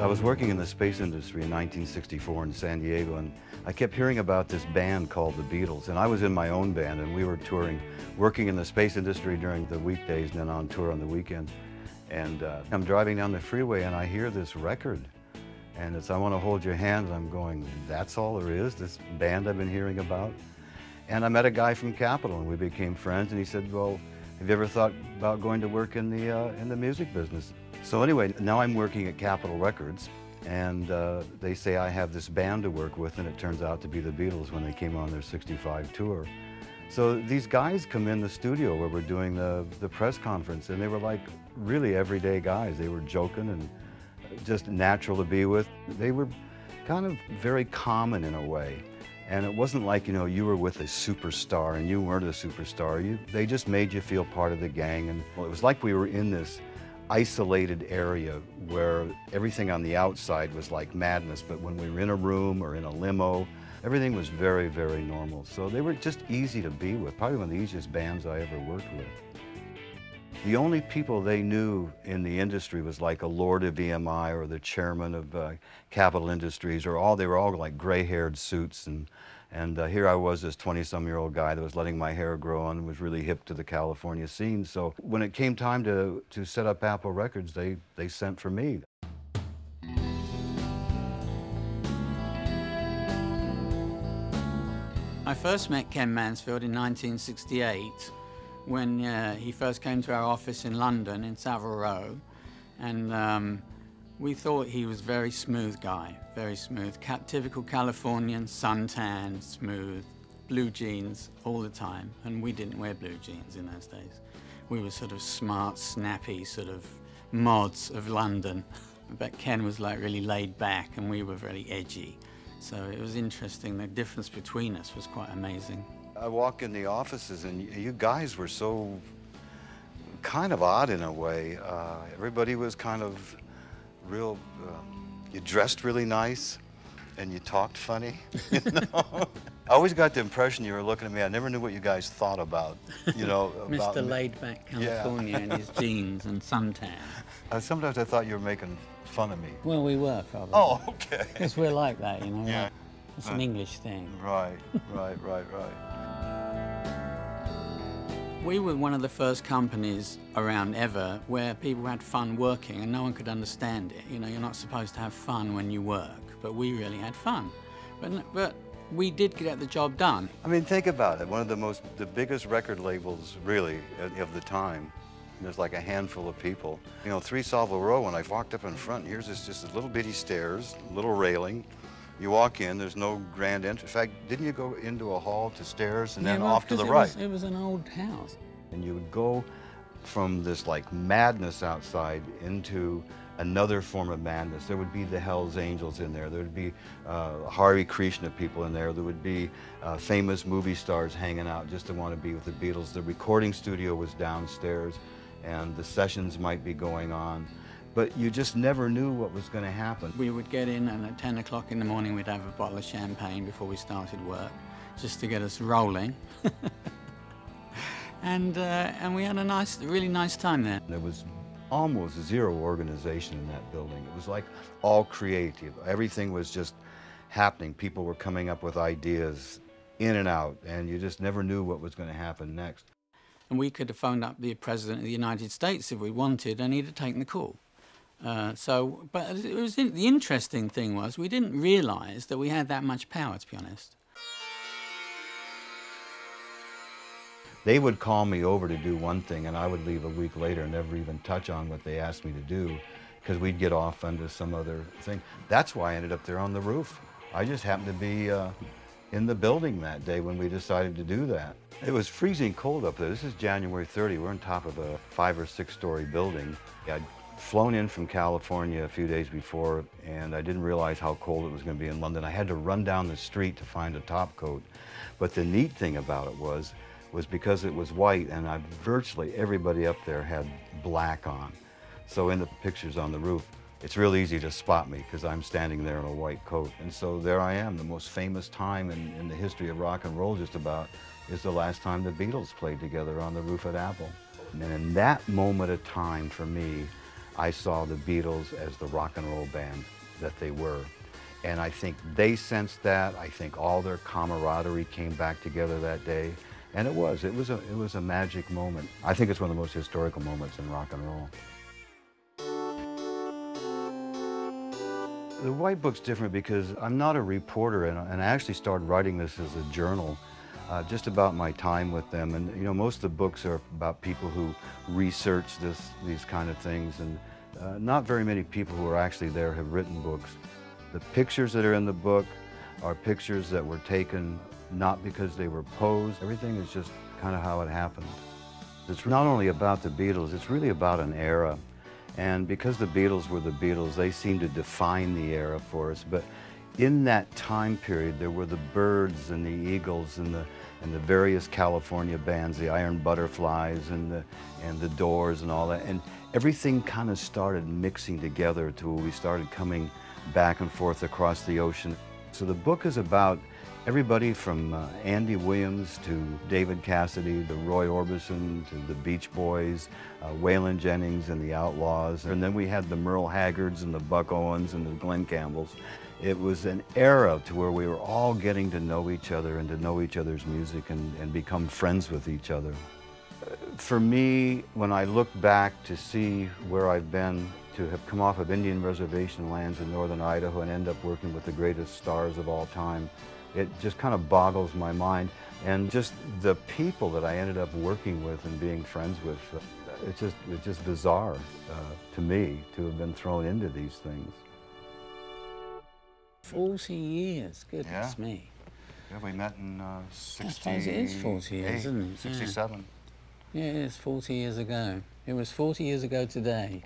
I was working in the space industry in 1964 in San Diego, and I kept hearing about this band called the Beatles, and I was in my own band, and we were touring, working in the space industry during the weekdays and then on tour on the weekends. And I'm driving down the freeway and I hear this record, and it's I Want to Hold Your Hand, and I'm going, that's all there is, this band I've been hearing about? And I met a guy from Capitol and we became friends, and he said, well, have you ever thought about going to work in the music business? So anyway, now I'm working at Capitol Records, and they say I have this band to work with, and it turns out to be the Beatles when they came on their '65 tour. So these guys come in the studio where we're doing the press conference, and they were like really everyday guys. They were joking and just natural to be with. They were kind of very common in a way. And it wasn't like, you know, you were with a superstar and you weren't a superstar. They just made you feel part of the gang. And well, it was like we were in this isolated area where everything on the outside was like madness, but when we were in a room or in a limo, everything was very, very normal. So they were just easy to be with, probably one of the easiest bands I ever worked with. The only people they knew in the industry was like a lord of EMI or the chairman of Capital Industries, or they were all like gray-haired suits, and here I was, this 20-some-year-old guy that was letting my hair grow and was really hip to the California scene. So when it came time to set up Apple Records, they sent for me. I first met Ken Mansfield in 1968 when he first came to our office in London in Savile Row, and we thought he was a very smooth guy, very smooth, typical Californian, suntan, smooth, blue jeans all the time, and we didn't wear blue jeans in those days. We were sort of smart, snappy sort of mods of London, but Ken was like really laid back and we were very edgy. So it was interesting. The difference between us was quite amazing. I walk in the offices and you guys were so kind of odd in a way. Everybody was kind of real, you dressed really nice and you talked funny, you know? I always got the impression you were looking at me. I never knew what you guys thought about, you know. About Mr. Laid-back California in his jeans and suntan. Sometimes I thought you were making fun of me. Well, we were, probably. Oh, okay. Because we're like that, you know. Yeah. It's an English thing. Right. We were one of the first companies around ever where people had fun working and no one could understand it. You know, you're not supposed to have fun when you work, but we really had fun. But we did get the job done. I mean, think about it. One of the biggest record labels, really, of the time. There's like a handful of people. You know, 3 Savile Row, when I walked up in front, here's just this little bitty stairs, little railing. You walk in, there's no grand entrance. In fact, didn't you go into a hall to stairs and then off to the right? It was an old house. And you would go from this like madness outside into another form of madness. There would be the Hells Angels in there. There would be Hare Krishna people in there. There would be famous movie stars hanging out just to want to be with the Beatles. The recording studio was downstairs and the sessions might be going on. But you just never knew what was going to happen. We would get in, and at 10 o'clock in the morning we'd have a bottle of champagne before we started work, just to get us rolling. and we had a really nice time there. There was almost zero organization in that building. It was like all creative. Everything was just happening. People were coming up with ideas in and out, and you just never knew what was going to happen next. And we could have phoned up the President of the United States if we wanted, and he'd have taken the call. But it was the interesting thing was we didn't realize that we had that much power, to be honest. They would call me over to do one thing, and I would leave a week later and never even touch on what they asked me to do, because we'd get off onto some other thing. That's why I ended up there on the roof. I just happened to be in the building that day when we decided to do that. It was freezing cold up there. This is January 30. We're on top of a 5- or 6-story building. I'd flown in from California a few days before, and I didn't realize how cold it was going to be in London. I had to run down the street to find a top coat. But the neat thing about it was because it was white, and virtually everybody up there had black on. So in the pictures on the roof, it's real easy to spot me because I'm standing there in a white coat. And so there I am. The most famous time in the history of rock and roll just about is the last time the Beatles played together on the roof at Apple. And in that moment of time for me, I saw the Beatles as the rock and roll band that they were. And I think they sensed that. I think all their camaraderie came back together that day. And it was a magic moment. I think it's one of the most historical moments in rock and roll. The White Book's different because I'm not a reporter, and I actually started writing this as a journal, just about my time with them. And you know, most of the books are about people who research these kind of things, and not very many people who are actually there have written books. The pictures that are in the book are pictures that were taken not because they were posed. Everything is just kind of how it happened. It's not only about the Beatles, it's really about an era. And because the Beatles were the Beatles, they seem to define the era for us. But in that time period, there were the Byrds and the Eagles and the various California bands, the Iron Butterflies and the Doors and all that. And everything kind of started mixing together to where we started coming back and forth across the ocean. So the book is about everybody from Andy Williams to David Cassidy, to Roy Orbison, to the Beach Boys, Waylon Jennings and the Outlaws. And then we had the Merle Haggards and the Buck Owens and the Glenn Campbells. It was an era to where we were all getting to know each other and to know each other's music and become friends with each other. For me, when I look back to see where I've been, to have come off of Indian reservation lands in northern Idaho and end up working with the greatest stars of all time, it just kind of boggles my mind. And just the people that I ended up working with and being friends with, it's just bizarre to me to have been thrown into these things. 40 years, goodness me. Yeah, we met in 60. I suppose it is 40 years, isn't it? 67. Yeah, it is 40 years ago. It was 40 years ago today.